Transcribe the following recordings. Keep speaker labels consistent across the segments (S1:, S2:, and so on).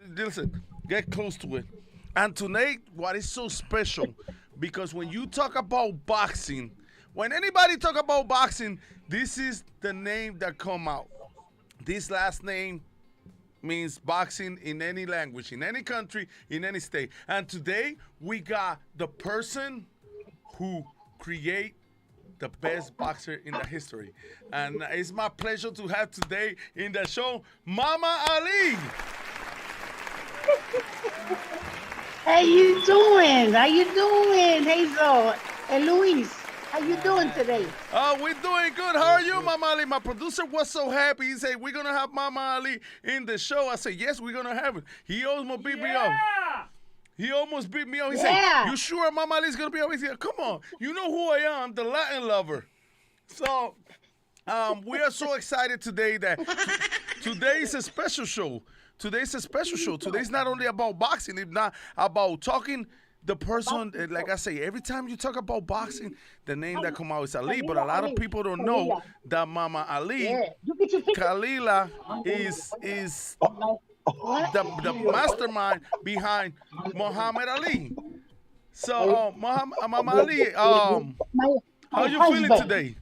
S1: listen, get close to it. And tonight, what is so special? Because when you talk about boxing, when anybody talk about boxing, this is the name that come out. This last name means boxing in any language, in any country, in any state. And today we got the person who create the best boxer in the history. And it's my pleasure to have today in the show Mama Ali.
S2: How you doing? How you doing, Hazel and Luis? How you doing today?
S1: We're doing good. How are you, Mama Ali? My producer was so happy. He said, we're going to have Mama Ali in the show. I said, yes, we're going to have it. He almost beat me up. He almost beat me up. He said, you sure Mama Ali's going to be up? He said, come on. You know who I am, the Latin lover. So we are so excited today that today is a special show. Today's a special show. Today's not only about boxing. It's not about talking the person, like I say, every time you talk about boxing, the name that come out is Ali. But a lot of people don't know that Mama Ali, Khalila, is the mastermind behind Muhammad Ali. So, Mama Ali, how you feeling today?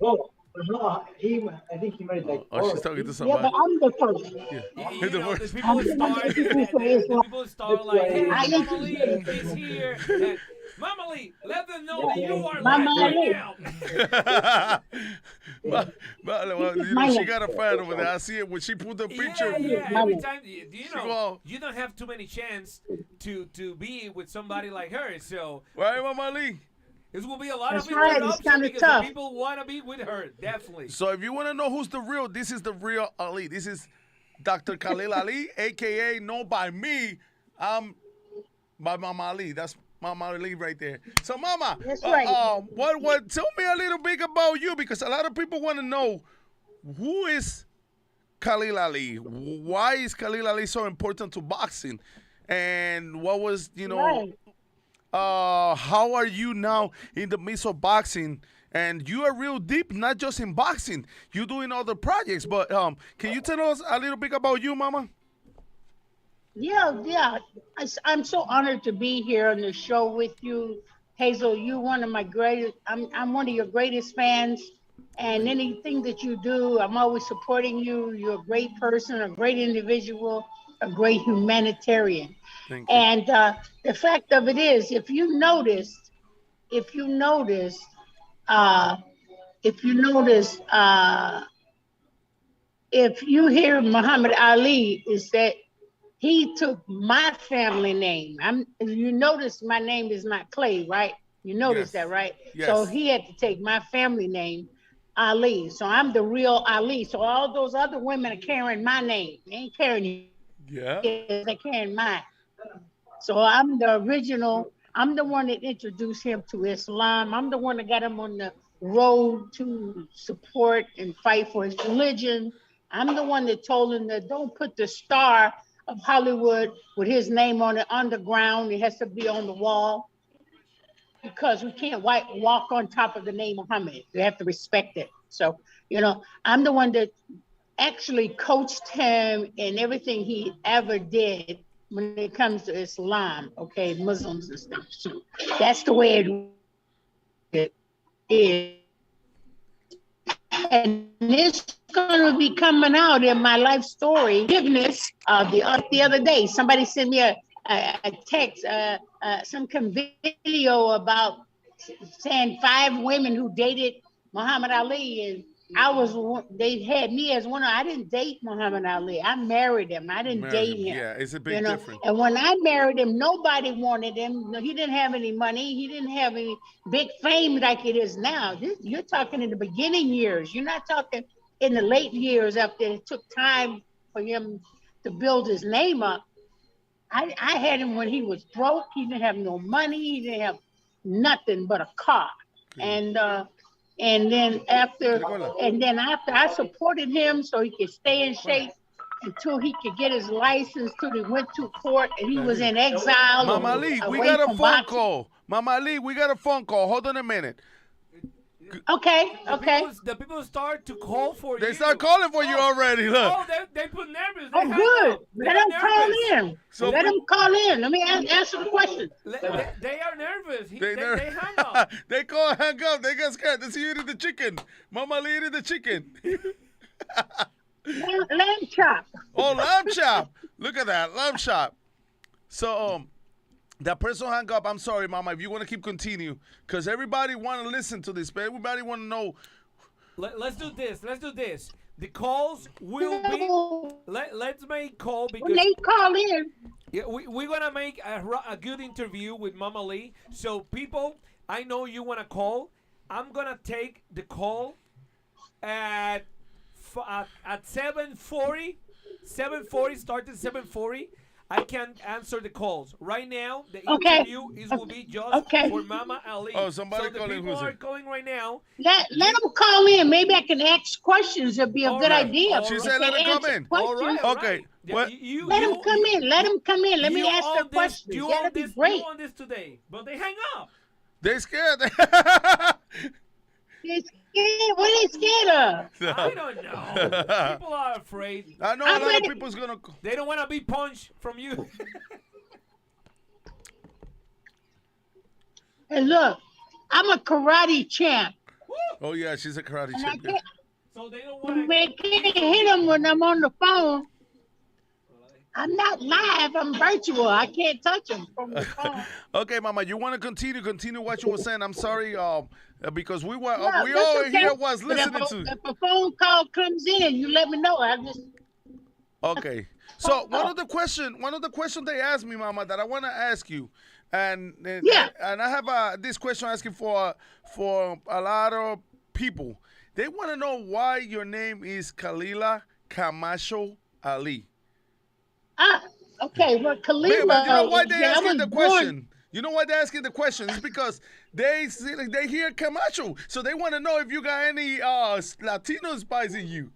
S3: I think he made like.
S1: Oh, she's talking to
S2: Yeah,
S1: somebody.
S2: but I'm the first.
S1: Yeah.
S4: You
S1: The
S4: know,
S1: first.
S4: the people start like, hey,
S2: I
S4: Mama Lee is here. And, Mama Lee, let them know that you are
S2: Mama
S4: live
S2: Lee.
S4: right now.
S1: Well, you know, she got a fan over there. I see it when she put the picture.
S4: Yeah. Every time, you know,
S1: go-
S4: you don't have too many chance to be with somebody like her. So
S1: Right, Mama Ali?
S4: it will be a lot
S2: That's
S4: of
S2: right, it's
S4: introduction
S2: kinda
S4: because
S2: tough.
S4: the people want to be with her. Definitely.
S1: So if you want to know who's the real, this is the real Ali. This is Dr. Khalila Ali, a.k.a. known by me, by Mama Ali. That's Mama Ali right there. So, Mama,
S2: That's right.
S1: what? Tell me a little bit about you because a lot of people want to know who is Khalil Ali. Why is Khalil Ali so important to boxing? And what was,
S2: Right.
S1: how are you now in the midst of boxing? And you are real deep, not just in boxing. You're doing other projects, but can you tell us a little bit about you, Mama?
S2: Yeah. I'm so honored to be here on the show with you, Hazel. You're one of my greatest. I'm one of your greatest fans, and anything that you do, I'm always supporting you. You're a great person, a great individual, a great humanitarian.
S1: Thank you.
S2: And the fact of it is, if you noticed, if you notice, uh, if you notice, if you hear Muhammad Ali, is that he took my family name. You notice my name is not Clay, right? You notice
S1: Yes.
S2: that, right?
S1: Yes.
S2: So he had to take my family name, Ali. So I'm the real Ali. So all those other women are carrying my name. They ain't carrying
S1: Yeah.
S2: his, they're carrying mine. So I'm the original. I'm the one that introduced him to Islam. I'm the one that got him on the road to support and fight for his religion. I'm the one that told him that don't put the star of Hollywood with his name on it underground. It has to be on the wall because we can't walk on top of the name Muhammad. We have to respect it. So, I'm the one that actually coached him in everything he ever did when it comes to Islam, okay, Muslims and stuff. So that's the way it is. And it's going to be coming out in my life story. Forgiveness. The other day, somebody sent me a text, some video about saying 5 women who dated Muhammad Ali, and they had me as one. I didn't date Muhammad Ali. I married him. I didn't date him.
S1: Yeah, it's a big difference.
S2: And when I married him, nobody wanted him. He didn't have any money. He didn't have any big fame like it is now. You're talking in the beginning years. You're not talking in the late years after it took time for him to build his name up. I had him when he was broke. He didn't have no money. He didn't have nothing but a car. And then after I supported him so he could stay in shape until he could get his license, till he went to court and he was in exile.
S1: Mama Ali, we got a phone call. Mama Ali, we got a phone call. Hold on a minute.
S2: Okay, okay.
S4: The people start to call for you.
S1: They start calling for you already. Look.
S4: Oh, they put nervous. They
S2: Oh,
S4: hang
S2: good.
S4: up. They
S2: Let
S4: are
S2: them call
S4: nervous.
S2: in.
S1: So
S2: Let them call in. Let me answer the question.
S4: They are nervous. They
S1: nervous.
S4: hang up.
S1: They call, hang up. They get scared. They see you eating the chicken. Mama Ali eating the chicken.
S2: Lamb chop.
S1: Oh, lamb chop. Look at that, lamb chop. So, that person hung up. I'm sorry, Mama. If you want to keep continue, because everybody want to listen to this, but everybody want to know.
S4: Let's do this. Let's do this. The calls will be. Let's make call because
S2: When they call in,
S4: yeah, we're gonna make a good interview with Mama Lee. So people, I know you wanna call. I'm gonna take the call at 7:40. 7:40 start at 7:40. I can answer the calls right now. The interview will be just for Mama Ali.
S1: Oh, somebody
S4: so the
S1: calling.
S4: people
S1: Who's
S4: are
S1: it?
S4: calling right now.
S2: let them call in. Maybe I can ask questions. It'd be a good idea.
S1: She
S2: If
S1: said
S2: they
S1: let them come
S2: answer
S1: in.
S2: questions,
S4: All right.
S1: Okay.
S4: Yeah,
S1: What?
S2: Let them come in. Let them come in. Let me
S4: you
S2: ask
S4: own
S2: them
S4: this-
S2: questions.
S4: You
S2: That'd
S4: own
S2: be
S4: this.
S2: great.
S4: You own this today, but they hang up.
S1: They scared.
S2: They're scared. What are they scared of?
S4: I don't know. People are afraid.
S1: I know
S2: I'm
S1: a lot
S2: ready.
S1: of people's gonna.
S4: They don't want to be punched from you.
S2: And look, I'm a karate champ.
S1: Oh yeah, she's a karate
S2: And I
S1: champion.
S2: can't,
S4: So they don't want
S2: I can't hit them when I'm on the phone. I'm not live. I'm virtual. I can't touch them from the phone.
S1: Okay, Mama, you want to continue what you were saying? I'm sorry, because we were
S2: No,
S1: we
S2: that's
S1: all
S2: okay.
S1: here was
S2: But
S1: listening to.
S2: if a phone call comes in, you let me know. I just
S1: Okay, so one of the question they asked me, Mama, that I want to ask you, and
S2: Yeah.
S1: and I have this question asking for a lot of people. They want to know why your name is Khalila Camacho Ali.
S2: okay. Well, Khalila,
S1: But you know why they
S2: I
S1: asking
S2: was
S1: the
S2: born-
S1: question? You know why they're asking the question? It's because they hear Camacho, so they want to know if you got any Latino spice in you.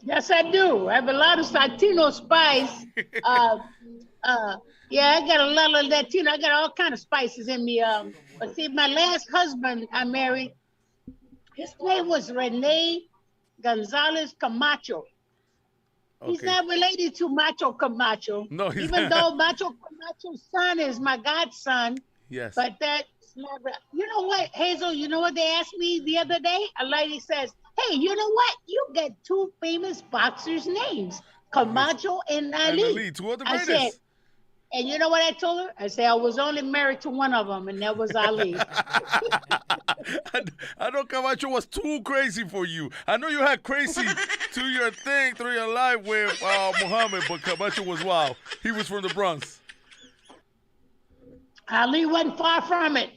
S2: Yes, I do. I have a lot of Latino spice. Yeah, I got a lot of Latino. I got all kind of spices in me. But see, my last husband I married, his name was Rene Gonzalez Camacho. He's
S1: Okay.
S2: not related to Macho Camacho.
S1: No, he's
S2: even
S1: not.
S2: though Macho Camacho's son is my godson.
S1: Yes.
S2: But that's not. You know what, Hazel? You know what they asked me the other day? A lady says, "Hey, you know what? You got two famous boxers' names, Camacho and Ali."
S1: And Ali, two of the
S2: I
S1: greatest.
S2: said, and you know what I told her? I said I was only married to one of them, and that was Ali.
S1: I know Camacho was too crazy for you. I know you had crazy to your thing through your life with Muhammad, but Camacho was wild. He was from the Bronx.
S2: Ali wasn't far from it.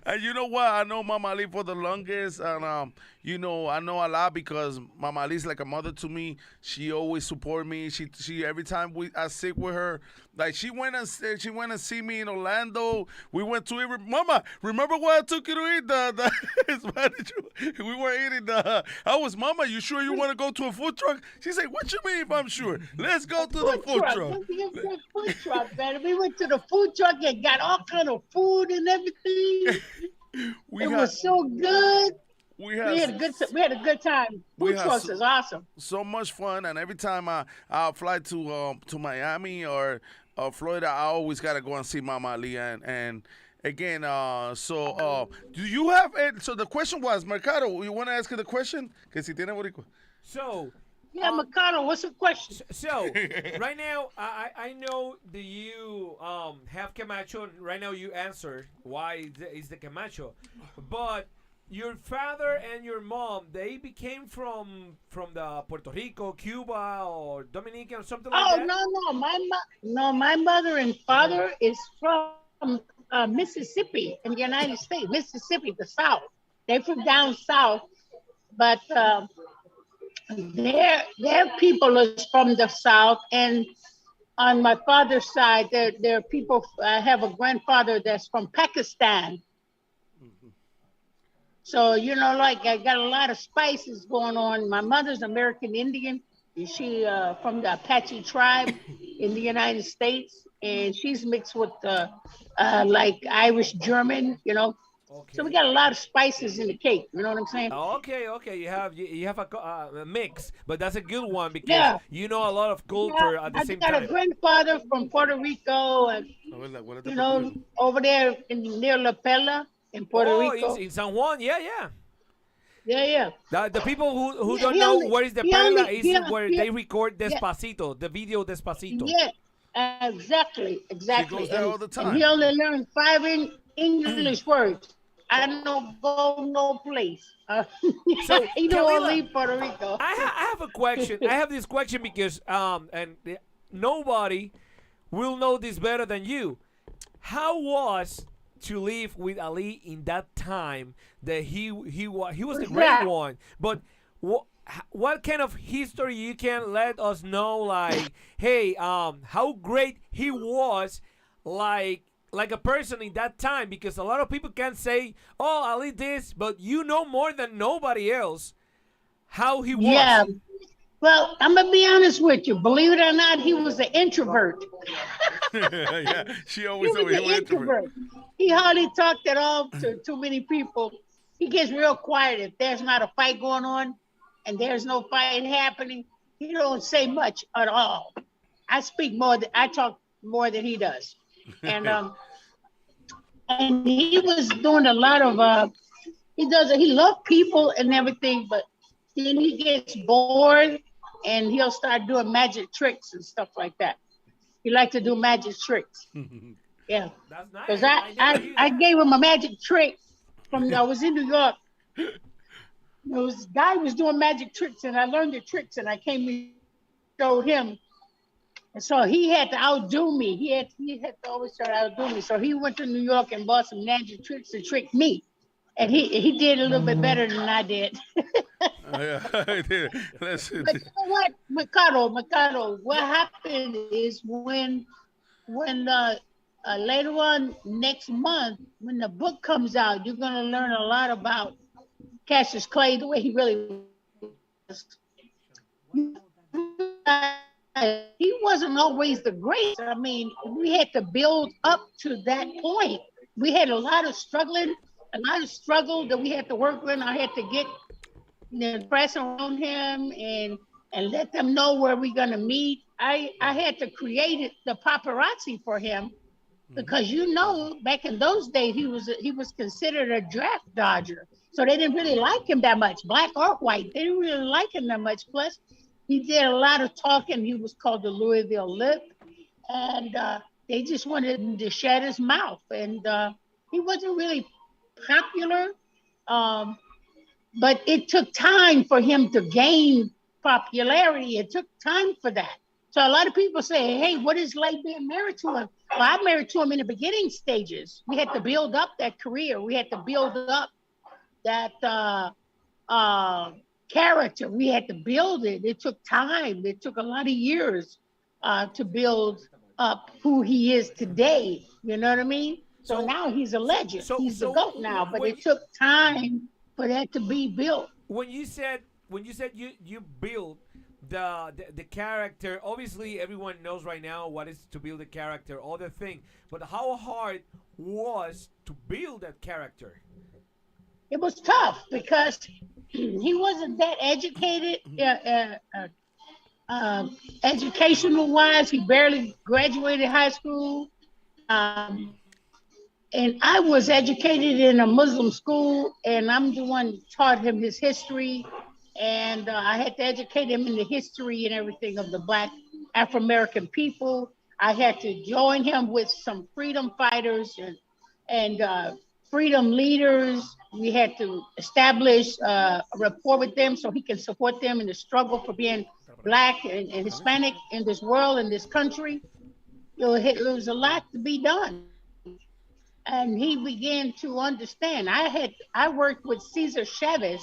S1: And you know what? I know Mama Ali for the longest, and I know a lot because Mama Ali's like a mother to me. She always support me. She every time I sick with her, like she went and see me in Orlando. We went to eat. Mama, remember where I took you to eat the Spanish? We were eating the. I was, Mama, you sure you want to go to a food truck? She said, "What you mean if I'm sure? Let's go to the food truck."
S2: Let's get that food truck, man. We went to the food truck and got all kind of food and everything. It was so good.
S1: We
S2: We had a good time.
S1: We
S2: Food
S1: had
S2: trucks is awesome.
S1: so much fun, and every time I fly to Miami or Florida, I always gotta go and see Mama Ali. And again, do you have? So the question was, Mercado, you want to ask her the question? Que si tiene boricua.
S4: So,
S2: Yeah, Mikado, what's the question?
S4: so right now, I know that you have Camacho. And right now, you answer why is the Camacho, but your father and your mom, they became from the Puerto Rico, Cuba, or Dominican, or something like
S2: Oh
S4: that.
S2: my mother and father is from Mississippi in the United States. Mississippi, the South. They're from down south, but their people is from the South. And on my father's side, there are people. I have a grandfather that's from Pakistan. So, like I got a lot of spices going on. My mother's American Indian. She from the Apache tribe in the United States. And she's mixed with like Irish German, So we
S4: Okay.
S2: got a lot of spices in the cake. You know what I'm saying?
S4: Okay, okay. You have a mix, but that's a good one because
S2: Yeah.
S4: you know a lot of
S2: Yeah.
S4: culture at the
S2: I
S4: same
S2: got a
S4: time.
S2: grandfather from Puerto Rico, and
S1: A ver, huélete
S2: you
S1: Puerto
S2: know,
S1: Rico.
S2: over there near La Pella in Puerto
S4: Oh,
S2: Rico.
S4: in San Juan, yeah, yeah.
S2: Yeah, yeah.
S4: The people who
S2: Yeah,
S4: don't know where is the Perla is where
S2: he,
S4: they record
S2: yeah,
S4: Despacito, the video Despacito.
S2: yeah, exactly,
S1: She goes
S2: exactly.
S1: there all the
S2: And he
S1: time.
S2: only learned five English words. I don't go no place.
S4: So,
S2: He don't want to
S4: Khalila,
S2: leave Puerto Rico.
S4: I have a question. I have this question because nobody will know this better than you. How was to live with Ali in that time that he was the
S2: What's
S4: great
S2: that?
S4: one, but what kind of history you can let us know, like, hey, how great he was, like a person in that time, because a lot of people can say, oh, Ali this, but you know more than nobody else how he
S2: Yeah.
S4: was.
S2: Well, I'm gonna be honest with you. Believe it or not, he was an introvert.
S1: Yeah, she
S2: He
S1: always
S2: was
S1: told me he
S2: an
S1: was introvert.
S2: introvert. He hardly talked at all to too many people. He gets real quiet if there's not a fight going on and there's no fight happening. He don't say much at all. I talk more than he does. And he was doing a lot of he loved people and everything, but then he gets bored and he'll start doing magic tricks and stuff like that. He liked to do magic tricks. Yeah.
S4: That's
S2: Because
S4: nice. I never hear
S2: I
S4: that.
S2: gave him a magic trick from I was in New York. This guy was doing magic tricks and I learned the tricks and I came and showed him. And so he had to outdo me. He had to always try to outdo me. So he went to New York and bought some magic tricks to trick me. And he did a little bit better than I did.
S1: Yeah, listen.
S2: But you know what, Mikado, what happened is when later on next month, when the book comes out, you're gonna learn a lot about Cassius Clay, the way he really was. He wasn't always the greatest. I mean, we had to build up to that point. We had a lot of struggle that we had to work with. I had to get the press around him and let them know where we're gonna meet. I had to create the paparazzi for him because back in those days he was considered a draft dodger, so they didn't really like him that much, black or white. They didn't really like him that much. Plus, he did a lot of talking. He was called the Louisville Lip, and they just wanted him to shut his mouth. And he wasn't really popular. Um, but it took time for him to gain popularity. It took time for that. So a lot of people say, hey, what is like being married to him? Well, I married to him in the beginning stages. We had to build up that career. We had to build up that uh, character. We had to build it. It took time. It took a lot of years to build up who he is today. You know what I mean? So
S4: So,
S2: now he's a legend. He's the
S4: so
S2: GOAT now, but
S4: when
S2: it took time for that to be built.
S4: when you said you build the character, obviously everyone knows right now what is to build a character, all the thing, but how hard was to build that character?
S2: It was tough because he wasn't that educated, educational wise. He barely graduated high school. Um, and I was educated in a Muslim school, and I'm the one who taught him his history. And I had to educate him in the history and everything of the Black Afro American people. I had to join him with some freedom fighters and freedom leaders. We had to establish a rapport with them so he can support them in the struggle for being Black and Hispanic in this world, in this country. There was a lot to be done, and he began to understand. I worked with Cesar Chavez.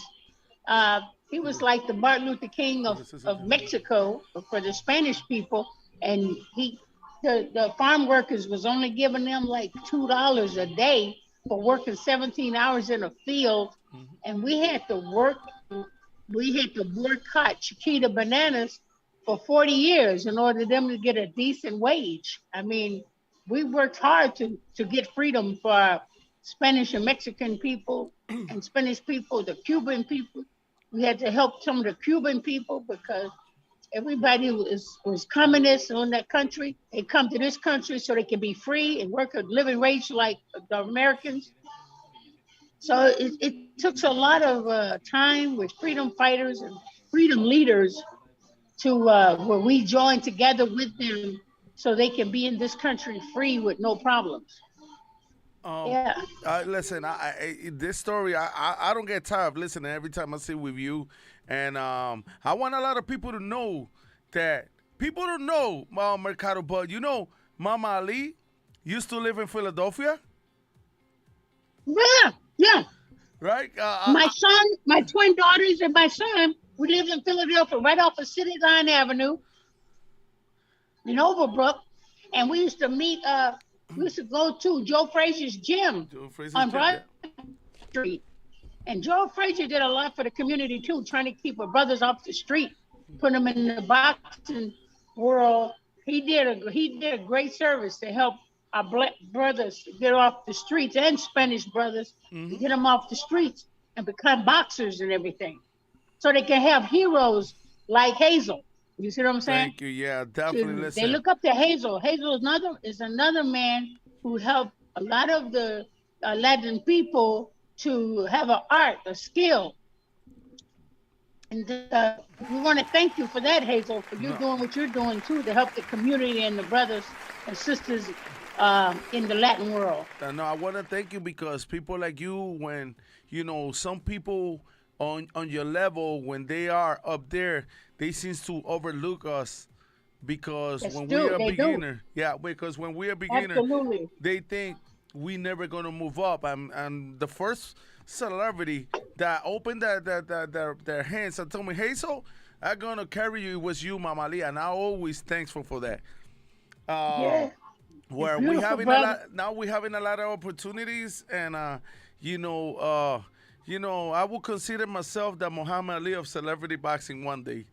S2: uh, he was like the Martin Luther King of Mexico for the Spanish people, and the farm workers was only giving them like $2 a day for working 17 hours in a field, and we had to boycott Chiquita bananas for 40 years in order for them to get a decent wage. I mean, we worked hard to get freedom Spanish and Mexican people and Spanish people, the Cuban people. We had to help some of the Cuban people because everybody was communist in that country. They come to this country so they can be free and work at living wage like the Americans. So it took a lot of time with freedom fighters and freedom leaders to where we joined together with them so they can be in this country free with no problems.
S1: Um,
S2: Yeah.
S1: listen, this story, I don't get tired of listening every time I sit with you, and I want a lot of people to know that people don't know Mercado, but you know, Mama Ali used to live in Philadelphia,
S2: Yeah. Yeah.
S1: right?
S2: My son, my twin daughters, and my son, we lived in Philadelphia, right off of City Line Avenue in Overbrook, and we used to meet. We used to go to Joe Frazier's gym
S1: Joe Fraser's
S2: on
S1: Gym,
S2: Broad Street, and Joe Frazier did a lot for the community too, trying to keep our brothers off the street, put them in the boxing world. He did a great service to help our black brothers get off the streets and Spanish brothers to get them off the streets and become boxers and everything, so they can have heroes like Hazel. You see what I'm saying?
S1: Thank you. Yeah, definitely.
S2: They
S1: Listen,
S2: look up to Hazel. Hazel is another man who helped a lot of the Latin people to have an art, a skill. And we want to thank you for that, Hazel, for you doing what you're doing too to help the community and the brothers and sisters in the Latin world.
S1: no, I want to thank you because people like you, when you know some people on your level, when they are up there, they seem to overlook us because
S2: Yes,
S1: when
S2: do.
S1: we are
S2: They do.
S1: beginner, yeah, because when we are beginner,
S2: Absolutely.
S1: they think we never gonna move up. And the first celebrity that opened their hands and told me, Hazel, I'm gonna carry you, it was you, Mama Ali, and I always thankful for that.
S2: Yeah.
S1: Where
S2: It's
S1: we
S2: beautiful,
S1: having
S2: brother.
S1: a lot now, we having a lot of opportunities, and I will consider myself the Muhammad Ali of celebrity boxing one day.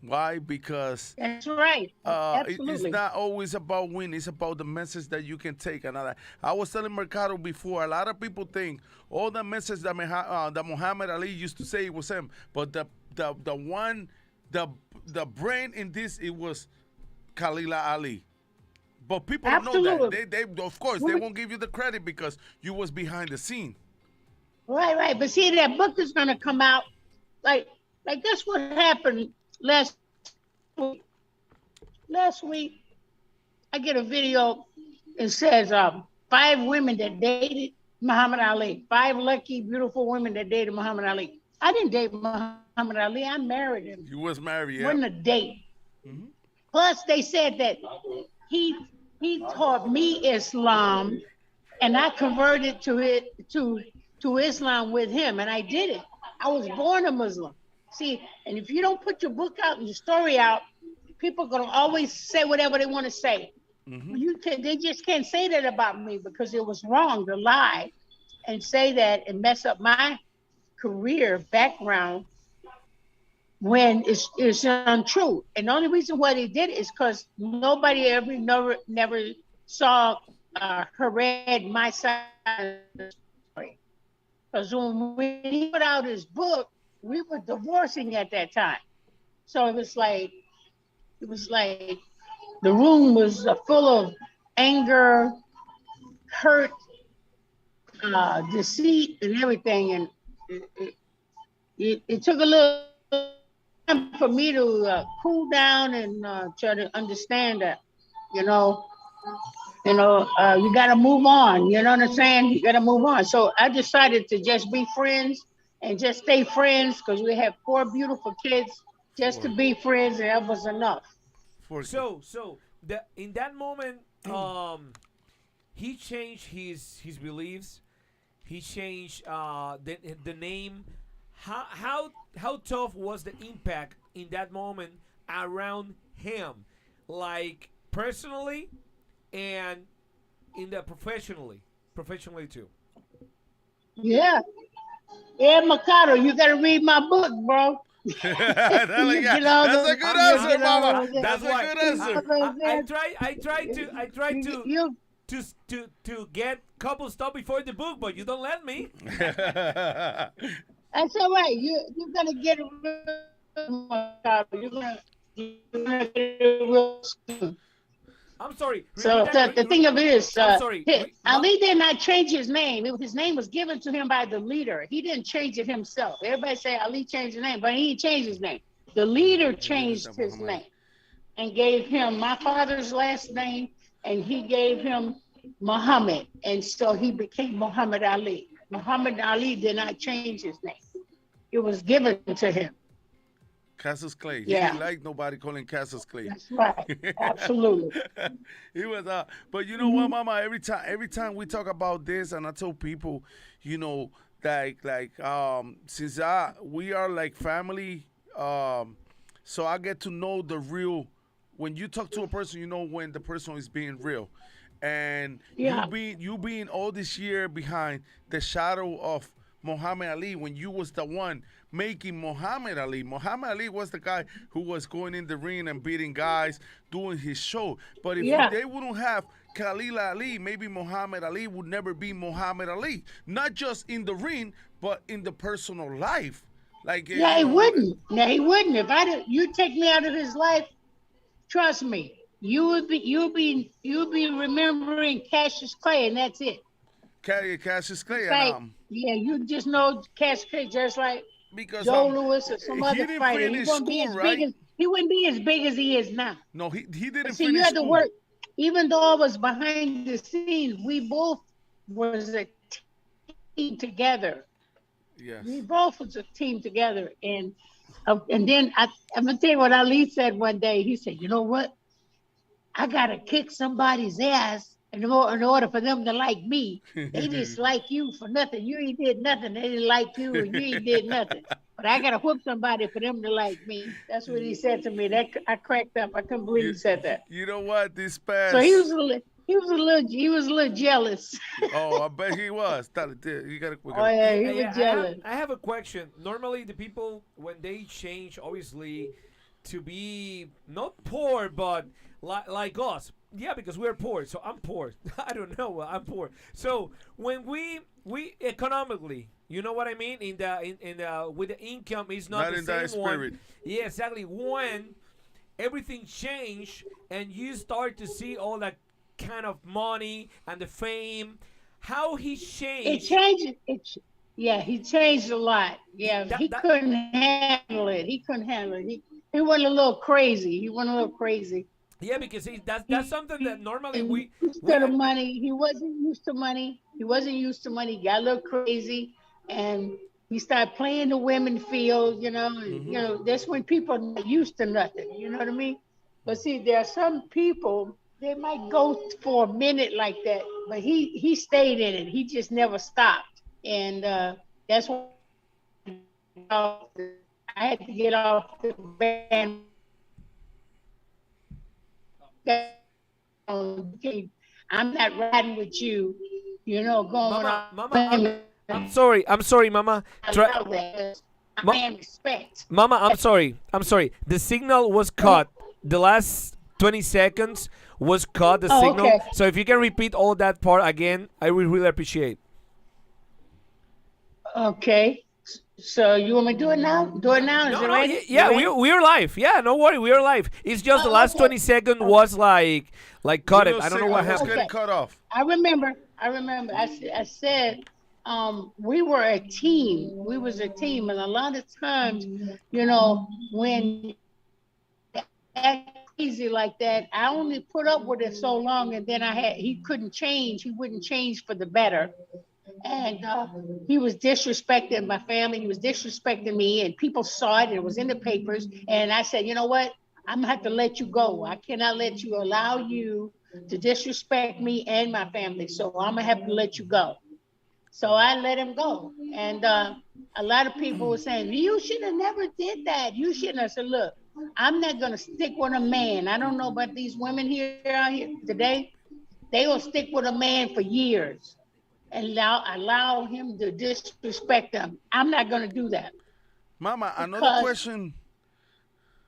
S1: Why? Because
S2: That's right.
S1: it's
S2: Absolutely.
S1: not always about winning. It's about the message that you can take. And I was telling Mercado before, a lot of people think all the message that that Muhammad Ali used to say was him, but the brain in this, it was Khalila Ali. But people don't know
S2: Absolutely.
S1: that. They of course they won't give you the credit because you was behind the scene.
S2: Right. But see, that book is gonna come out. Like that's what happened last week. Last week, I get a video. It says 5 women that dated Muhammad Ali. 5 lucky, beautiful women that dated Muhammad Ali. I didn't date Muhammad Ali. I married him.
S1: You was married, yeah.
S2: Wasn't a date. Plus, they said that he taught me Islam, and I converted to Islam with him, and I did it. I was born a Muslim. See, and if you don't put your book out and your story out, people are gonna always say whatever they want to say. They just can't say that about me because it was wrong to lie and say that and mess up my career background when it's untrue. And the only reason why they did it is because nobody never saw read my side of the story. Because when he put out his book, we were divorcing at that time. So it was like the room was full of anger, hurt, deceit, and everything. And it took a little time for me to cool down and try to understand that, you got to move on. You know what I'm saying? You got to move on. So I decided to just be friends and just stay friends because we have 4 beautiful kids. Just to be friends, and that was enough.
S4: So in that moment, he changed his beliefs. He changed the name. How tough was the impact in that moment around him, like personally, and in the professionally too?
S2: Yeah, Mikado, you got to read my book, bro.
S1: That's a good answer, Mama. That's a good answer.
S4: I try to. to get couple stuff before the book, but you don't let me.
S2: That's all right. You're gonna get it you're gonna get it real soon.
S4: I'm sorry.
S2: So the thing of it is,
S4: I'm sorry.
S2: Ali did not change his name. His name was given to him by the leader. He didn't change it himself. Everybody say Ali changed his name, but he didn't change his name. The leader changed his name and gave him my father's last name, and he gave him Muhammad, and so he became Muhammad Ali. Muhammad Ali did not change his name. It was given to him.
S1: Cassius Clay. He
S2: Yeah.
S1: didn't like nobody calling Cassius Clay.
S2: That's right. Absolutely.
S1: He was but you know what, Mama? Every time we talk about this, and I tell people, you know, since we are like family, so I get to know the real. When you talk to a person, you know when the person is being real, and you being all this year behind the shadow of Muhammad Ali, when you was the one making Muhammad Ali. Muhammad Ali was the guy who was going in the ring and beating guys, doing his show. But if they wouldn't have Khalila Ali, maybe Muhammad Ali would never be Muhammad Ali. Not just in the ring, but in the personal life. Like
S2: he wouldn't. No, he wouldn't. If you take me out of his life, trust me, you'll be remembering Cassius Clay, and that's it.
S1: Cassius Clay.
S2: Right. You just know Cassius Clay, just like
S1: because
S2: Joe Louis or some other fighter. He wouldn't be as big as he is now.
S1: No, he didn't
S2: see,
S1: finish
S2: you had to
S1: school.
S2: work. Even though I was behind the scenes, we both was a team together.
S1: Yes.
S2: We both was a team together, and then I'm gonna tell you what Ali said one day. He said, "You know what? I gotta kick somebody's ass in order for them to like me. They just like you for nothing. You ain't did nothing. They didn't like you, and you ain't did nothing. But I gotta whoop somebody for them to like me." That's what he said to me. That I cracked up. I couldn't believe he said that.
S1: You know what? This past.
S2: So he was a little jealous.
S1: Oh, I bet he was. He
S2: was jealous.
S4: I have a question. Normally, the people when they change, obviously, to be not poor, but like us. Yeah, because we're poor. So I'm poor. I don't know. I'm poor. So when we economically, you know what I mean? In the with the income is not the
S1: in
S4: same
S1: that spirit.
S4: one. Yeah, exactly. When everything changed and you start to see all that kind of money and the fame, how he changed.
S2: It changed. He changed a lot. Yeah, he couldn't handle it. He couldn't handle it. He went a little crazy.
S4: Yeah, because that's something that normally we
S2: instead of money, he wasn't used to money. He got a little crazy, and he started playing the women field. You know, that's when people are not used to nothing. You know what I mean? But see, there are some people they might go for a minute like that, but he stayed in it. He just never stopped, and that's why I had to get off the band. I'm not riding with you, going
S4: Mama, I'm sorry, Mama.
S2: Respect.
S4: Mama, I'm sorry. The signal was cut. The last 20 seconds was cut, the signal.
S2: Okay.
S4: So if you can repeat all that part again, I would really appreciate.
S2: Okay. So you want me to do it now? Is it ready?
S4: Yeah, we're live. Yeah, no worry, we're live. It's just the last 20 seconds was like cut it. I don't know what happened.
S1: Getting cut off.
S2: I remember. I said we were a team. We was a team, and a lot of times, when act crazy like that, I only put up with it so long, and then he couldn't change. He wouldn't change for the better. And he was disrespecting my family. He was disrespecting me, and people saw it. It was in the papers. And I said, you know what? I'm gonna have to let you go. I cannot allow you to disrespect me and my family. So I'm gonna have to let you go. So I let him go. And a lot of people were saying, you should have never did that. You shouldn't have. I said, look, I'm not gonna stick with a man. I don't know about these women out here today. They will stick with a man for years and allow him to disrespect them. I'm not going to do that.
S1: Mama, another question.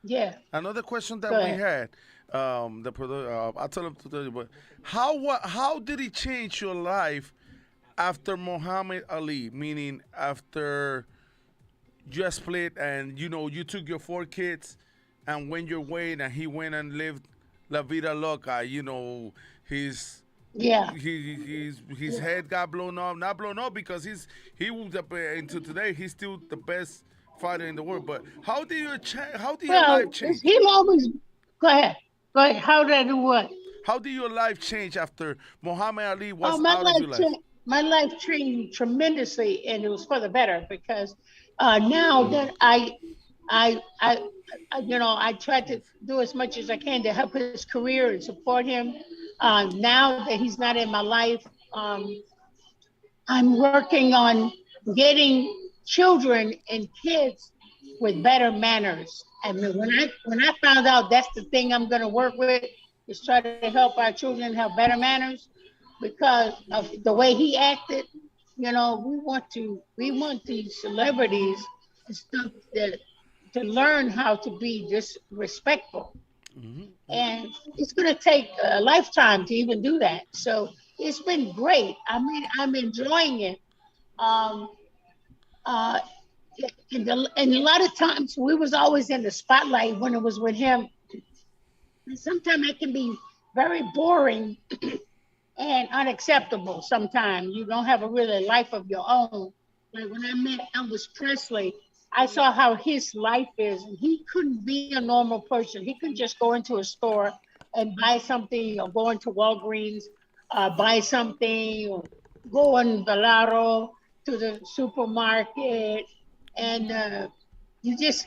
S2: Yeah.
S1: Another question that we had. I'll tell him to tell you. But how did he change your life after Muhammad Ali? Meaning after you split and you took your 4 kids and went your way, and he went and lived la vida loca. His
S2: Yeah.
S1: his head got blown off. Not blown off because he was up into today. He's still the best fighter in the world. But how did your
S2: Well,
S1: life change?
S2: he'll always go ahead. Go ahead. How did I do what?
S1: How did your life change after Muhammad Ali
S2: Oh,
S1: was out of your life?
S2: my life changed tremendously, and it was for the better because now that I try to do as much as I can to help his career and support him. Now that he's not in my life, I'm working on getting children and kids with better manners. I mean, when I found out that's the thing I'm going to work with is try to help our children have better manners because of the way he acted. We want these celebrities and stuff to learn how to be just respectful. And it's going to take a lifetime to even do that. So it's been great. I mean, I'm enjoying it. Um, uh, and a lot of times we was always in the spotlight when it was with him. And sometimes it can be very boring and unacceptable. Sometimes you don't have a really life of your own. Like when I met Elvis Presley, I saw how his life is, and he couldn't be a normal person. He couldn't just go into a store and buy something, or go into Walgreens, buy something, or go on Valaro to the supermarket, and you just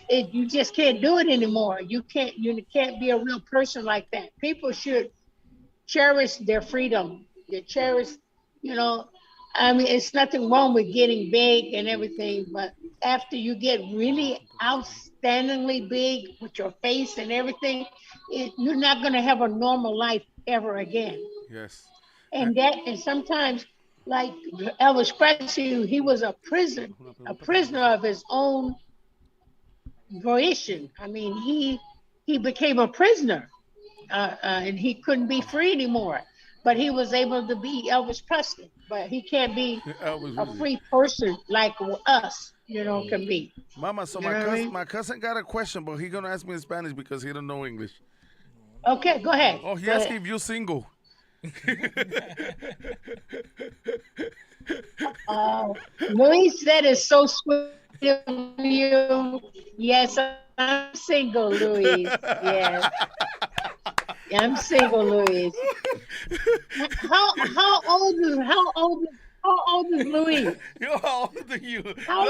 S2: can't do it anymore. You can't be a real person like that. People should cherish their freedom. They cherish, I mean, it's nothing wrong with getting big and everything, but after you get really outstandingly big with your face and everything, you're not going to have a normal life ever again.
S1: Yes.
S2: And sometimes, like Elvis Presley, he was a prisoner of his own volition. I mean, he became a prisoner, and he couldn't be free anymore. But he was able to be Elvis Presley. But he can't be a free person like us, can be.
S1: Mama, so my cousin got a question, but he's gonna ask me in Spanish because he don't know English.
S2: Okay, go ahead.
S1: Oh, he asked if you're single.
S2: Luis, that is so sweet of you. Yes, I'm single, Luis. Yes. I'm single, Luis. How old is Luis?
S1: How old are you?
S2: How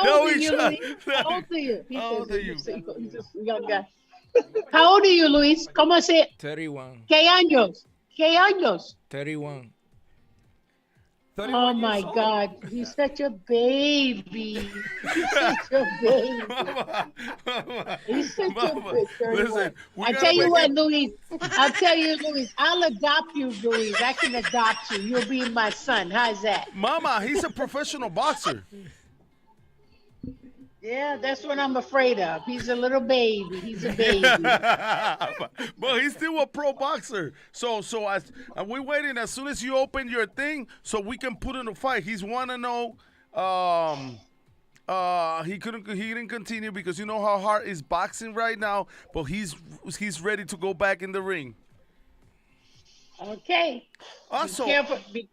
S2: old are you, Luis? How old are you?
S1: How old are you?
S2: He's a young guy. How old are you, Luis? ¿Cómo se?
S5: 31.
S2: ¿Qué años? ¿Qué años?
S5: 31.
S2: Oh my God, he's such a baby. He's such a baby. He's such a baby.
S1: Listen,
S2: I tell you what, Luis. I'll tell you, Luis. I'll adopt you, Luis. I can adopt you. You'll be my son. How's that?
S1: Mama, he's a professional boxer.
S2: Yeah, that's what I'm afraid of. He's a little baby. He's a baby.
S1: But he's still a pro boxer. So we're waiting as soon as you open your thing so we can put in a fight. He's 1-0. He didn't continue because you know how hard is boxing right now, but he's ready to go back in the ring.
S2: Okay.
S1: Also,
S2: be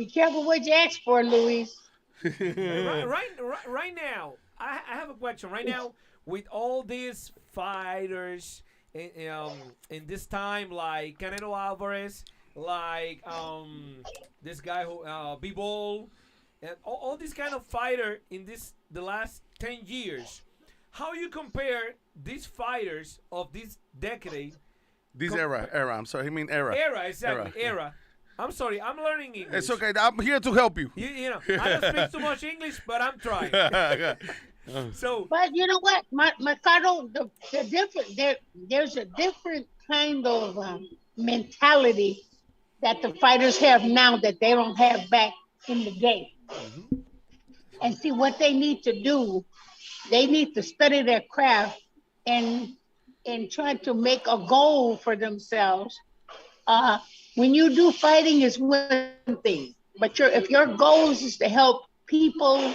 S2: careful what you ask for, Luis.
S4: Right now, I have a question. Right now, with all these fighters in this time, like Canelo Alvarez, like this guy who B-Ball, and all these kind of fighter in the last 10 years, how you compare these fighters of this decade?
S1: This era. I'm sorry, I mean era.
S4: Era, exactly, era. I'm sorry, I'm learning English.
S1: It's okay. I'm here to help you.
S4: You know, I don't speak too much English, but I'm trying. So,
S2: but you know what, Mercado, there's a different kind of mentality that the fighters have now that they don't have back in the day. Mm-hmm. And see what they need to do. They need to study their craft and and try to make a goal for themselves. Uh, when you do fighting is one thing, but if your goals is to help people,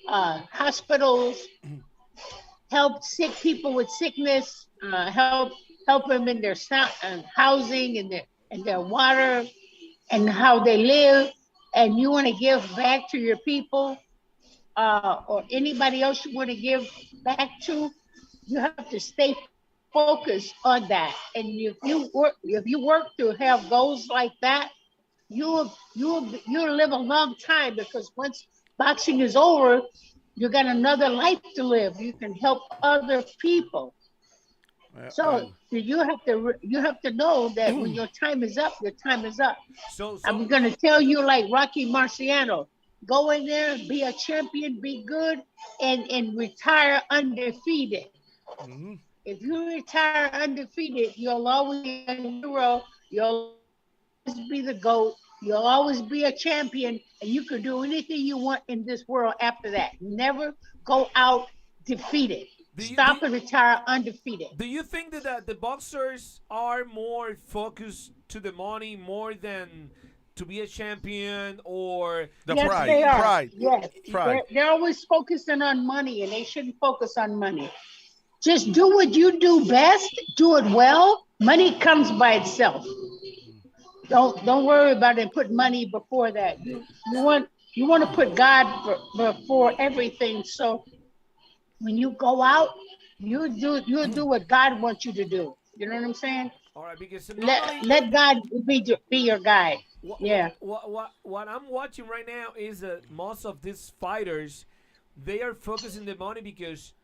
S2: hospitals, help sick people with sickness, help them in their housing and their water and how they live, and you want to give back to your people, or anybody else you want to give back to, you have to stay focused on that. And if you work to have goals like that, you'll live a long time, because once boxing is over, you got another life to live. You can help other people. So
S1: And
S2: you have to know that when your time is up, your time is up.
S4: So
S2: I'm gonna tell you like Rocky Marciano, go in there, be a champion, be good, and retire undefeated.
S1: mhm.
S2: If you retire undefeated, you'll always be a hero. You'll always be the GOAT. You'll always be a champion, and you can do anything you want in this world after that. Never go out defeated.
S4: do you
S2: Stop
S4: do
S2: and retire undefeated.
S4: do you think that the boxers are more focused to the money more than to be a champion or
S1: The
S2: Yes,
S1: pride,
S2: they are.
S1: pride,
S2: Yes,
S1: pride.
S2: they're always focusing on money, and they shouldn't focus on money. Just do what you do best. Do it well. Money comes by itself. Don't worry about it. Put money before that. You want to put God before everything. So when you go out, you do what God wants you to do. You know what I'm saying?
S4: all right? Because
S2: Let
S4: normally
S2: let God be your guide. Yeah.
S4: what I'm watching right now is that most of these fighters they are focusing the money because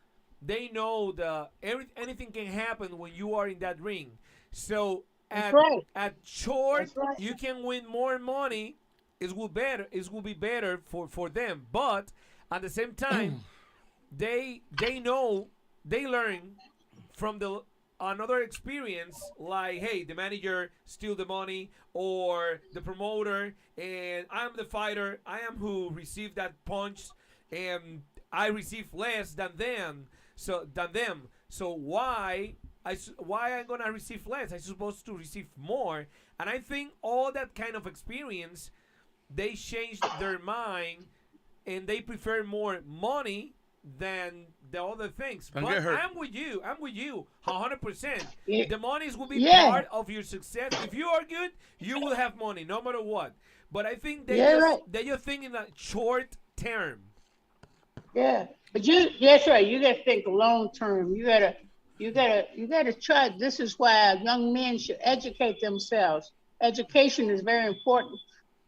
S4: they know anything can happen when you are in that ring. So
S2: That's
S4: at
S2: right.
S4: at short
S2: That's right.
S4: you can win more money. It will be better for them. But at the same time, they know they learn from the another experience like hey the manager steal the money or the promoter and I'm the fighter I am who received that punch and I receive less than them so why I'm gonna receive less I'm supposed to receive more and I think all that kind of experience they changed their mind and they prefer more money than the other things.
S1: And
S4: But
S1: get hurt.
S4: I'm with you, 100%.
S2: Yeah.
S4: The monies will be
S2: Yeah.
S4: part of your success. If you are good, you will have money, no matter what. But I think
S2: Yeah, right.
S4: they just think in a short term.
S2: Yeah, but that's right. You got to think long term. You gotta try. This is why young men should educate themselves. Education is very important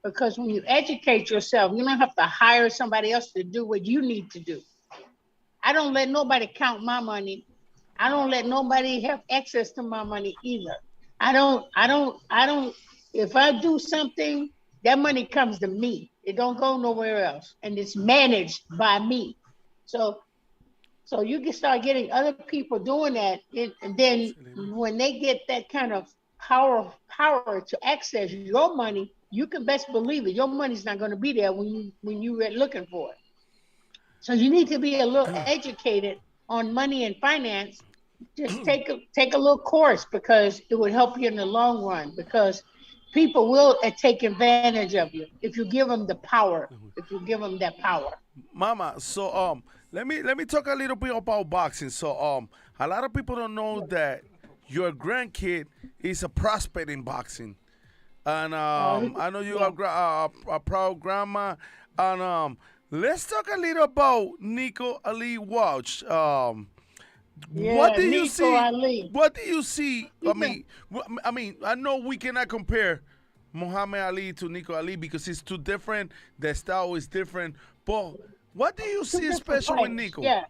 S2: because when you educate yourself, you don't have to hire somebody else to do what you need to do. I don't let nobody count my money. I don't let nobody have access to my money either. I don't. If I do something, that money comes to me. It don't go nowhere else, and it's managed by me. So, so you can start getting other people doing that, and then when they get that kind of power to access your money, you can best believe it. Your money's not going to be there when you are looking for it. So you need to be a little educated on money and finance. Just take a little course because it would help you in the long run. Because people will take advantage of you if you give them the power. If you give them that power.
S1: Mama, so let me talk a little bit about boxing. So a lot of people don't know that your grandkid is a prospect in boxing, and I know you
S2: Yeah.
S1: are a proud grandma. And let's talk a little about Nico Ali Walsh. What
S2: Yeah,
S1: do you
S2: Nico
S1: see?
S2: Ali.
S1: What do you see? I
S2: He's a
S1: mean, I know we cannot compare Muhammad Ali to Nico Ali because it's too different. The style is different. But what do you
S2: two
S1: see
S2: different
S1: special with
S2: fighters.
S1: Nico?
S2: Yeah.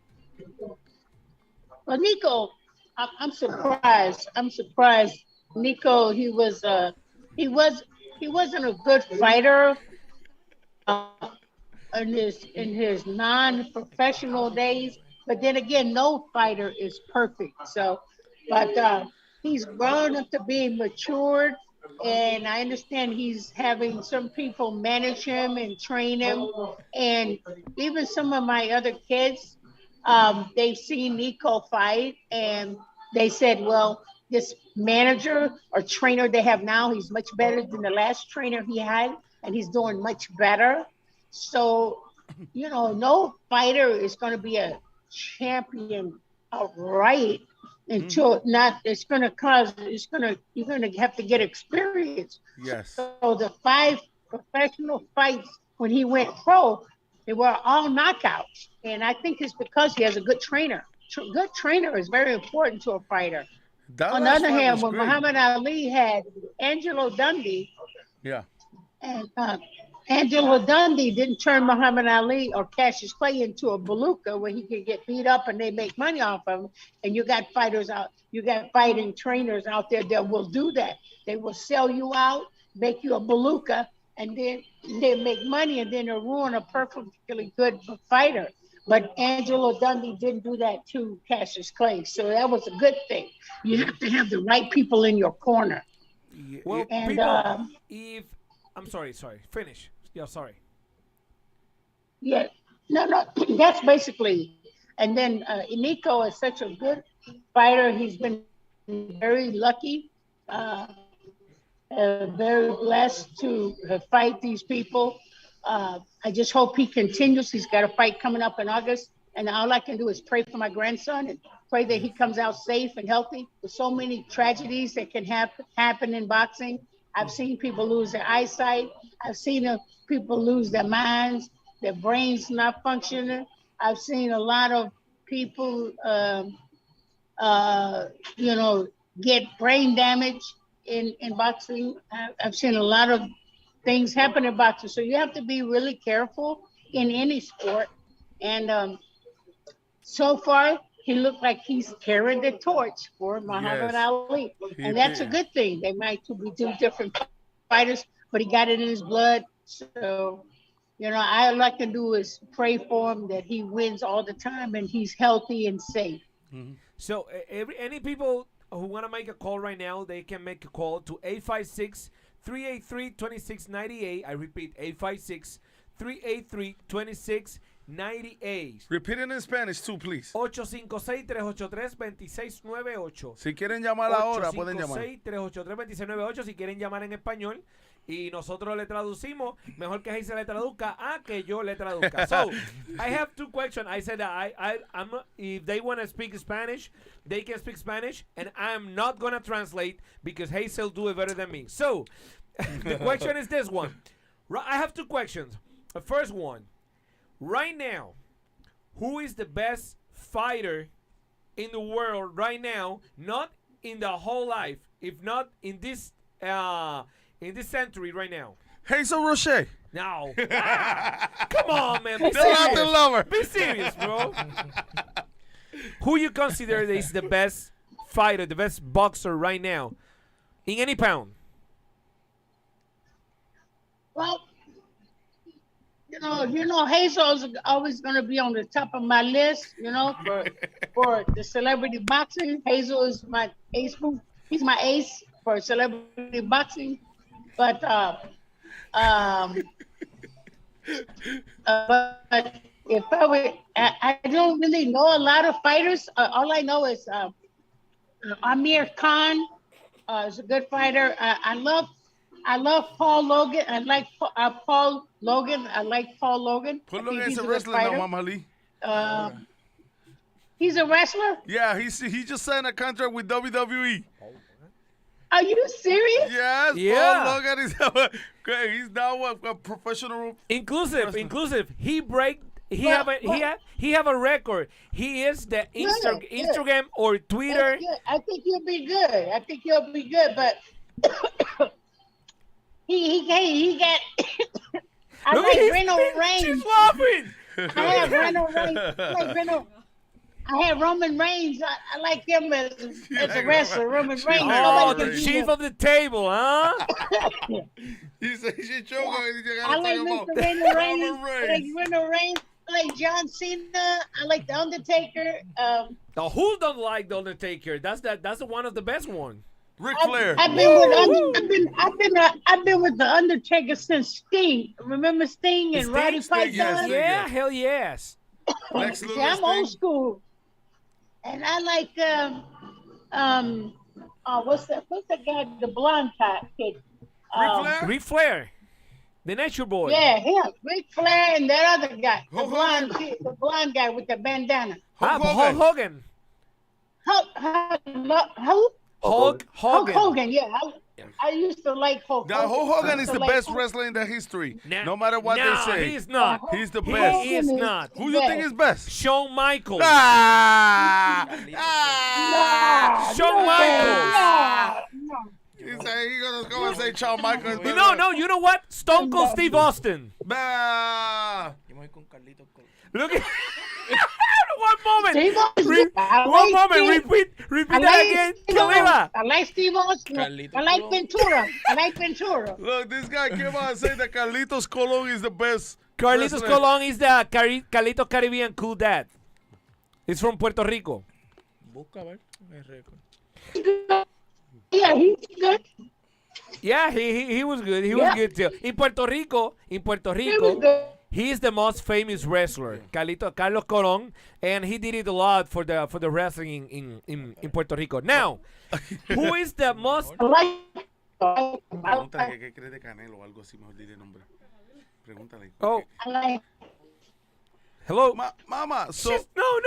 S2: Well, Nico, I'm surprised. I'm surprised. Nico, he was he wasn't a good fighter in his non-professional days. But then again, no fighter is perfect. So, but he's grown up to be matured, and I understand he's having some people manage him and train him, and even some of my other kids, they've seen Nico fight, and they said, well, this manager or trainer they have now, he's much better than the last trainer he had, and he's doing much better. So, no fighter is going to be a champion outright until not. You're going to have to get experience.
S1: Yes.
S2: So the 5 professional fights when he went pro, they were all knockouts, and I think it's because he has a good trainer. Good trainer is very important to a fighter. On the other hand, when Muhammad Ali had Angelo Dundee, and Angelo Dundee didn't turn Muhammad Ali or Cassius Clay into a beluga where he could get beat up and they make money off of him. And you got fighting trainers out there that will do that. They will sell you out, make you a beluga, and then they make money, and then they'll ruin a perfectly good fighter. But Angelo Dundee didn't do that to Cassius Clay, so that was a good thing. You have to have the right people in your corner.
S4: Well,
S2: and
S4: if I'm sorry, finish. Yeah, sorry.
S2: Yeah, no, that's basically. And then Nico is such a good fighter. He's been very lucky, very blessed to fight these people. I just hope he continues. He's got a fight coming up in August, and all I can do is pray for my grandson and pray that he comes out safe and healthy. There's so many tragedies that can happen in boxing. I've seen people lose their eyesight. I've seen people lose their minds, their brains not functioning. I've seen a lot of people, get brain damage in boxing. I've seen a lot of things happen in boxing. So you have to be really careful in any sport. And so far, he looked like he's carrying the torch for Muhammad Ali. And that's a good thing. They might be two different fighters, but he got it in his blood. So, all I can do is pray for him that he wins all the time and he's healthy and safe.
S4: Mm-hmm. So any people who want to make a call right now, they can make a call to 856-383-2698. I repeat, 856-383-2698.
S1: Repeat it in Spanish too, please.
S4: 856-383-2698.
S1: Si quieren llamar ahora, pueden llamar.
S4: 856-383-2698 si quieren llamar en español. Y nosotros le traducimos. Mejor que Jayla le traduzca a que yo le traduzca. So, I have 2 questions. I said that I'm if they want to speak Spanish, they can speak Spanish, and I'm not going to translate because Hazel do it better than me. So, the question is this one. I have 2 questions. The first one. Right now, who is the best fighter in the world right now? Not in the whole life. If not in this century right now.
S1: Hazel Roche.
S4: No. Come on, man. Be
S1: The Latin
S4: serious.
S1: lover.
S4: Be serious, bro. Who you consider is the best fighter, the best boxer right now in any pound?
S2: Well, Hazel's always going to be on the top of my list, for the celebrity boxing. Hazel is my ace. He's my ace for celebrity boxing. But but if I don't really know a lot of fighters. All I know is Amir Khan is a good fighter. I love Paul Logan. I like Paul Logan.
S1: Paul Logan is a wrestler now, Mama Ali.
S2: He's a wrestler?
S1: Yeah, he just signed a contract with WWE.
S2: Are you serious?
S1: Yes,
S4: Yeah.
S1: Paul Logan is he's now a professional.
S4: Inclusive. He have a record. He is the Instagram or Twitter.
S2: I think he'll be good. But he got. I
S4: Look,
S2: like Reno Reigns.
S4: She's laughing.
S2: I have Reno Reigns. I had Roman Reigns. I like him as a wrestler. Roman Reigns.
S4: Oh, the chief of the table, huh?
S1: He's joking.
S2: I like Mr. Reno Reigns. I like Reno Reigns. I like John Cena. I like The Undertaker.
S4: Now, who don't like The Undertaker? That's one of the best one.
S1: Ric Flair.
S2: I've been with The Undertaker since Sting. Remember Sting and Roddy Piper?
S1: Yes.
S4: Yeah, hell yes.
S1: Lex Luger,
S2: I'm
S1: Sting.
S2: old school. And I like What's that guy? The blonde kid.
S1: Ric Flair?
S4: Ric Flair, the Nature Boy.
S2: Yeah, him. Ric Flair and that other guy.
S1: Hulk Hogan?
S2: The blonde guy with the bandana.
S1: Hulk
S4: Hulk
S1: Hogan.
S4: Hogan.
S2: Hulk
S4: Hulk Hogan.
S2: Hogan, yeah. I used to like Hulk
S1: Now,
S2: Hogan.
S1: Hulk Hogan
S2: I
S1: is
S2: used
S1: the
S2: to like
S1: best
S2: Hulk.
S1: wrestler in the history.
S4: Nah,
S1: No matter what
S4: nah,
S1: they say.
S4: he's not.
S1: He's the
S4: He
S1: best.
S4: is not.
S1: Who you think is best?
S4: Shawn Michaels.
S1: Ah!
S4: Shawn Michaels.
S1: He said he gonna go and say Shawn Michaels.
S4: No, you know what? Stone Cold Steve Austin.
S1: Bah.
S4: Look at one moment.
S2: Steve Austin.
S4: One moment. Repeat that again. Khalila.
S2: I like Steve Austin. I like Ventura.
S1: Look, this guy came out and said that Carlitos Colon is the best.
S4: Carlitos
S1: wrestler.
S4: Colon is the Carlitos Caribbean cool dad. He's from Puerto Rico.
S2: Yeah, he's good.
S4: Yeah, he was good. He was
S2: Yeah.
S4: good too. In Puerto Rico,
S2: He was good.
S4: he is the most famous wrestler, Carlos Colon, and he did it a lot for the wrestling in Puerto Rico. Now, who is the most?
S2: I like.
S1: Pregúntale qué crees de Canelo o algo así, mejor dile nombre. Pregúntale.
S4: Oh,
S2: I like.
S4: hello.
S1: Mama, so
S4: No,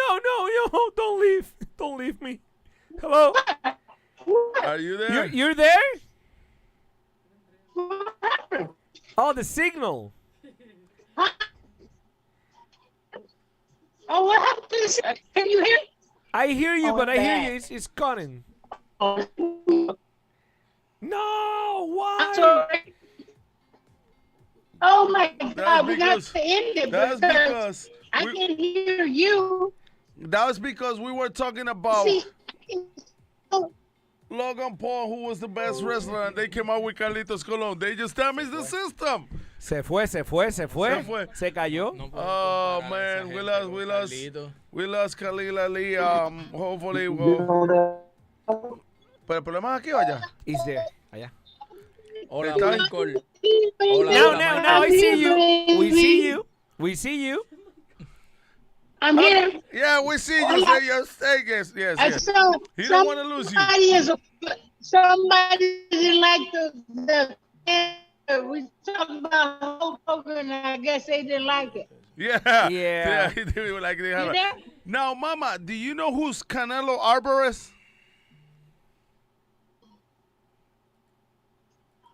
S4: don't leave me. Hello,
S1: are you there?
S4: you're there? Oh, the signal.
S2: Oh, what happened? Can you hear?
S4: I hear you,
S2: Oh,
S4: but I hear
S2: bad.
S4: you. It's cutting.
S2: Oh,
S4: No, why?
S2: sorry. Oh my God, we got
S1: because-
S2: to end it
S1: That's because
S2: I can hear you.
S1: that was because we were talking about
S2: See,
S1: Logan Paul, who was the best wrestler, and they came out with Carlitos Colon. They just damaged the system.
S4: Se fue.
S1: Se fue.
S4: Se cayó.
S1: Oh man, we lost Khalila Ali. Hopefully we'll. Pero el problema es aquí o allá.
S4: He's there. Allá.
S5: Hola,
S1: Está-
S5: Michael.
S4: Now, I see you. We see you.
S2: I'm here.
S1: Yeah, we see you. Say yes, yes.
S2: I saw
S1: He don't want to lose you.
S2: Somebody didn't like the we talked about Hulk Hogan, and I guess they didn't like it.
S1: Yeah. He did like they
S2: You
S1: have.
S2: there?
S1: Now, Mama, do you know who's Canelo Alvarez?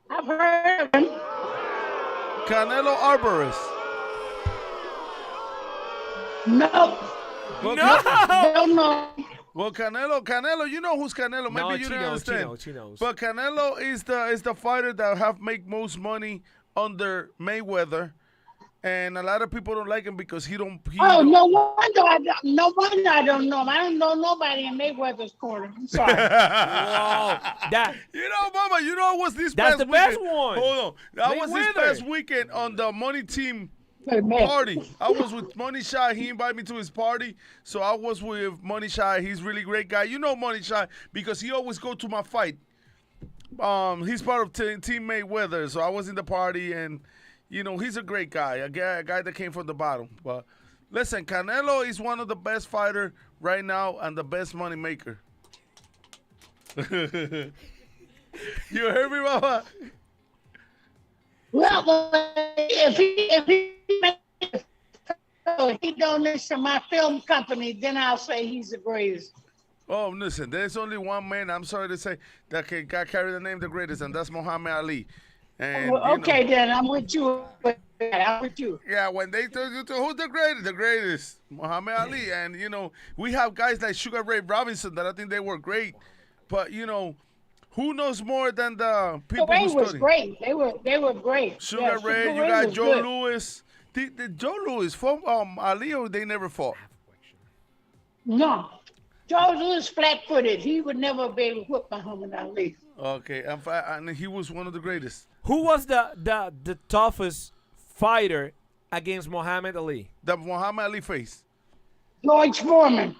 S2: I've heard of him.
S1: Canelo Alvarez.
S2: No,
S1: Well,
S2: don't know.
S1: Well, Canelo, you know who's Canelo. Maybe
S4: No,
S1: you
S4: she
S1: don't
S4: knows,
S1: understand.
S4: she knows.
S1: But Canelo is the fighter that have make most money under Mayweather, and a lot of people don't like him because he don't.
S2: Oh, no wonder I don't know him. I don't know nobody in Mayweather's corner. I'm sorry.
S4: Whoa.
S1: You know, Mama, you know what's this
S4: That's
S1: past
S4: the
S1: weekend?
S4: best one.
S1: Hold on. That was this
S4: Mayweather.
S1: past weekend on the Money Team party. I was with Money Shy. He invited me to his party. So I was with Money Shy. He's a really great guy. You know Money Shy because he always go to my fight. He's part of Team Mayweather. So I was in the party and, you know, he's a great guy. A guy that came from the bottom. But listen, Canelo is one of the best fighters right now and the best money maker. You heard me, Mama?
S2: Well, if he donates to my film company, then I'll say he's the greatest.
S1: Oh, listen, there's only one man, I'm sorry to say, that can carry the name the greatest, and that's Muhammad Ali. And,
S2: Well, okay, then I'm with you. I'm with you.
S1: Yeah, when they tell you who's the greatest, Muhammad Ali. And, you know, we have guys like Sugar Ray Robinson that I think they were great. But, you know, who knows more than the people
S2: Ray
S1: who
S2: was
S1: study?
S2: great. They were great.
S1: Sugar
S2: Yeah,
S1: Ray, you
S2: Ray
S1: got
S2: was
S1: Joe
S2: good.
S1: Louis. Did Joe Louis fought Ali or they never fought?
S2: No. Joe Louis flat-footed. He would never be able to whip Muhammad Ali.
S1: Okay, and he was one of the greatest.
S4: Who was the toughest fighter against Muhammad Ali?
S1: The Muhammad Ali face.
S2: George Foreman.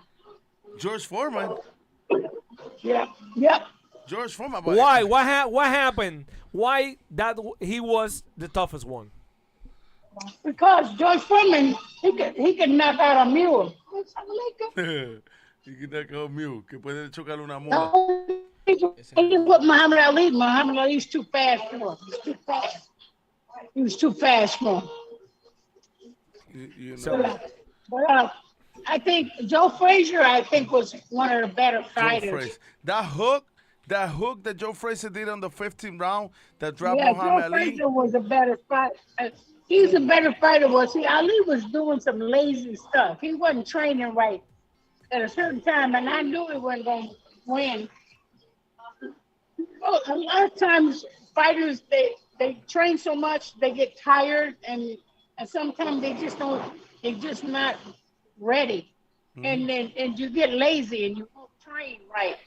S1: George Foreman.
S2: Yep.
S1: George Foreman. but-
S4: Why? What happened? Why he was the toughest one?
S2: Because George Foreman, he could knock out a mule.
S1: Y quita que mute, que puede chocar una mula.
S2: No, what Muhammad Ali. Muhammad Ali's too fast for him. He's too fast. He was too fast for him.
S1: You
S4: So,
S1: know,
S2: But I think Joe Frazier, I think, was one of the better
S1: Joe
S2: fighters.
S1: Frazier. That hook that Joe Frazier did on the 15th round that dropped
S2: Yeah,
S1: Muhammad
S2: Joe
S1: Ali.
S2: Frazier was a better fighter. He's a better fighter. Was he? Ali was doing some lazy stuff. He wasn't training right at a certain time, and I knew he wasn't going to win. Well, a lot of times fighters they train so much they get tired, and sometimes they just don't. They're just not ready, and you get lazy and you won't train right.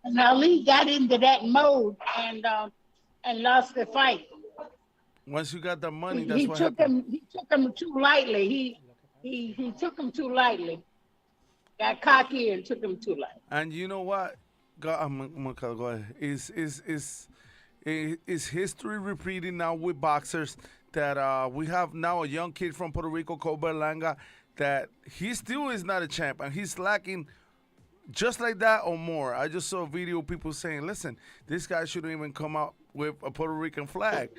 S2: And Ali got into that mode and lost the fight.
S1: Once you got the money, that's
S2: He
S1: what
S2: took
S1: happened.
S2: him. He took him too lightly. He took him too lightly. Got cocky and took him too lightly.
S1: And you know what? Go ahead. Is history repeating now with boxers that we have now a young kid from Puerto Rico, Cole Berlanga, that he still is not a champ and he's lacking just like that or more. I just saw a video of people saying, listen, this guy shouldn't even come out with a Puerto Rican flag.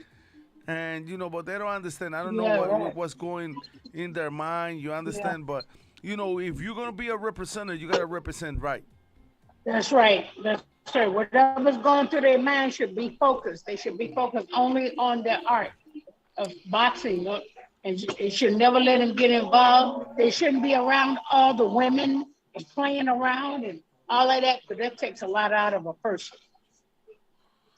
S1: And, but they don't understand. I don't know what's going in their mind. You understand? But, if you're going to be a representative, you got to represent right.
S2: That's right. That's right. Whatever's going through their mind should be focused. They should be focused only on the art of boxing. And they should never let them get involved. They shouldn't be around all the women and playing around and all of that, because that takes a lot out of a person.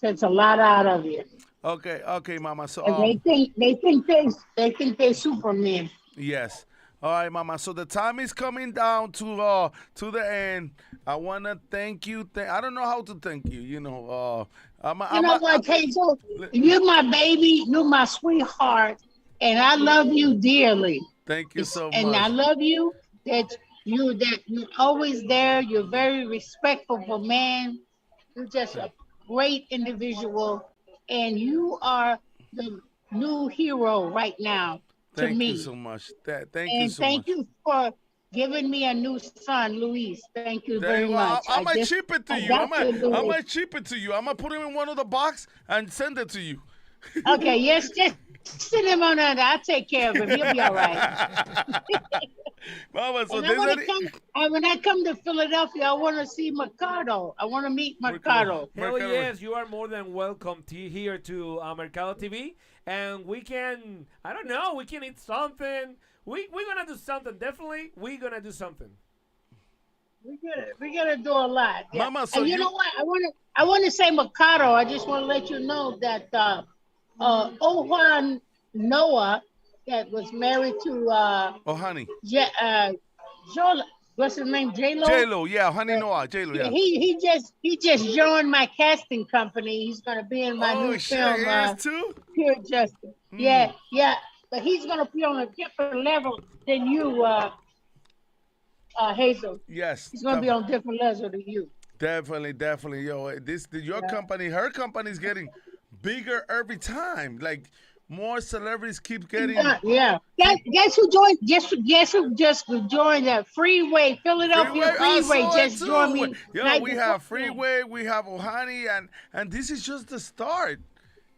S2: Takes a lot out of you.
S1: Okay, Mama. So
S2: and they think they're Superman.
S1: Yes. All right, Mama. So the time is coming down to the end. I wanna thank you. I don't know how to thank you. You know
S2: what, Hazel? You're my baby. You're my sweetheart, and I love you dearly.
S1: Thank you so much.
S2: And I love you that you're always there. You're very respectful man. You're just a great individual. And you are the new hero right now to me.
S1: Thank you so much. Thank you so much.
S2: And thank you for giving me a new son, Luis. Thank you very much.
S1: I might ship it to you. I might ship it to you. I'm going to put him in one of the box and send it to you.
S2: Okay, yes, just send him on under. I'll take care of him. He'll be all right.
S1: Mama, so
S2: when I come to Philadelphia, I want to see Mercado. I want to meet Mercado.
S4: Hell yes, you are more than welcome here to Mercado TV. And we can, I don't know, we can eat something. We're going to do something. Definitely, we're going to do something.
S2: We're gonna do a lot. Yeah.
S1: Mama, so
S2: and you know what? I want to say Mercado. I just want to let you know that Ohan Noah, that was married to
S1: honey.
S2: Jola, what's his name? Jayla?
S1: Jayla, yeah, honey Noah, Jayla, yeah.
S2: He just joined my casting company. He's gonna be in my new film.
S1: Too?
S2: Pure Justice. Yeah. But he's gonna be on a different level than you, Hazel.
S1: Yes.
S2: He's gonna be on a different level than you.
S1: Definitely. Yo, your company, her company's getting bigger every time. Like more celebrities keep getting.
S2: Yeah. Guess who joined? Guess who just joined the Freeway? Philadelphia Freeway just joined me.
S1: Yo, we have Freeway, we have Ohani, and this is just the start.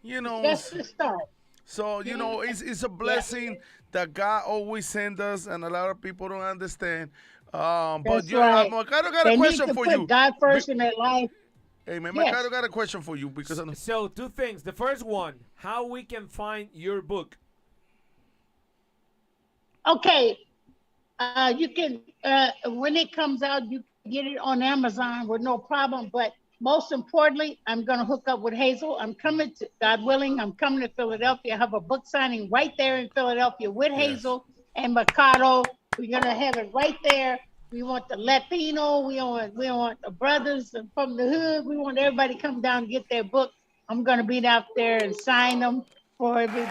S2: That's the start.
S1: So it's a blessing that God always sends us, and a lot of people don't understand. But
S2: right.
S1: Mercado got a question for you.
S2: God first in their life.
S1: Hey man, Mercado got a question for you because
S4: so two things. The first one, how we can find your book.
S2: Okay, you can when it comes out, you can get it on Amazon with no problem. But most importantly, I'm gonna hook up with Hazel. I'm coming to, God willing, I'm coming to Philadelphia. I have a book signing right there in Philadelphia with Hazel and Mercado. We're gonna have it right there. We want the Latino. We want the brothers from the hood. We want everybody to come down and get their book. I'm gonna be out there and sign them for everybody.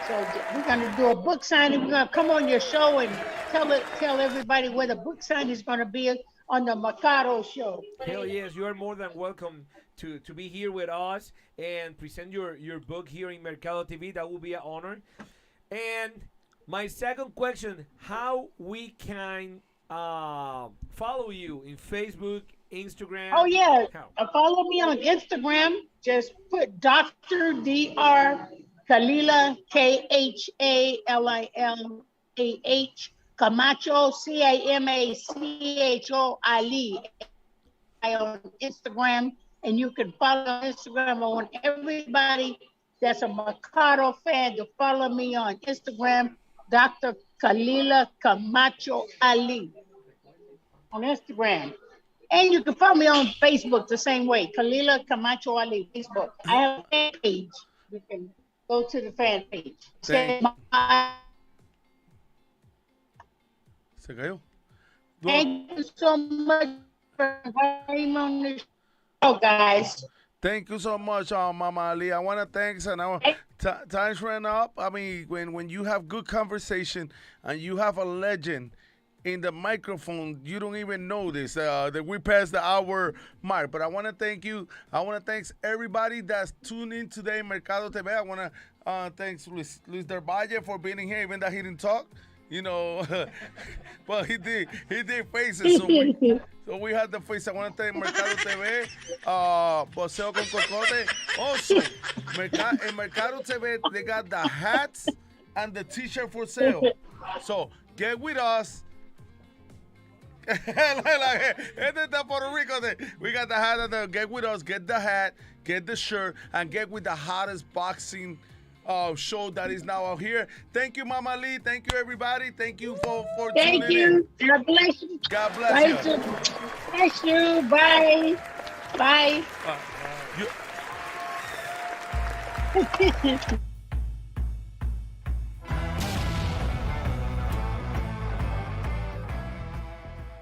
S2: So we're gonna do a book signing. We're gonna come on your show and tell everybody where the book signing is gonna be on the Mercado show.
S4: Hell yes, you are more than welcome to be here with us and present your book here in Mercado TV. That will be an honor. And my second question, how we can follow you in Facebook, Instagram?
S2: Oh yeah,
S4: How?
S2: follow me on Instagram. Just put Dr. Dr. Khalila Khalilah Camacho Camacho Ali on Instagram, and you can follow on Instagram. I want everybody that's a Mercado fan to follow me on Instagram, Dr. Khalila Camacho Ali on Instagram. And you can follow me on Facebook the same way, Khalila Camacho Ali, Facebook. I have a fan page. You can go to the fan page.
S1: Thank Se cayó.
S2: Thank you so much for inviting me on the show, guys.
S1: Thank you so much, Mama Ali. I want to thanks, and times ran up. I mean, when you have good conversation and you have a legend in the microphone, you don't even know this, that we passed the hour mark. But I want to thank you. I want to thank everybody that's tuned in today, Mercado TV. I want to thanks Luis Del Valle for being here, even though he didn't talk. You know, but he did faces. So we had the face. I want to thank Mercado TV, Poseo con Cocote. Also, in Mercado TV, they got the hats and the t-shirt for sale. So get with us. Puerto Rico. We got the hat and the get with us. Get the hat, get the shirt, and get with the hottest boxing show that is now out here. Thank you, Mama Lee. Thank you, everybody. Thank you for
S2: Thank
S1: tuning
S2: you.
S1: in.
S2: God bless you.
S1: God bless you.
S2: Bless you. Bye. Bye.
S1: You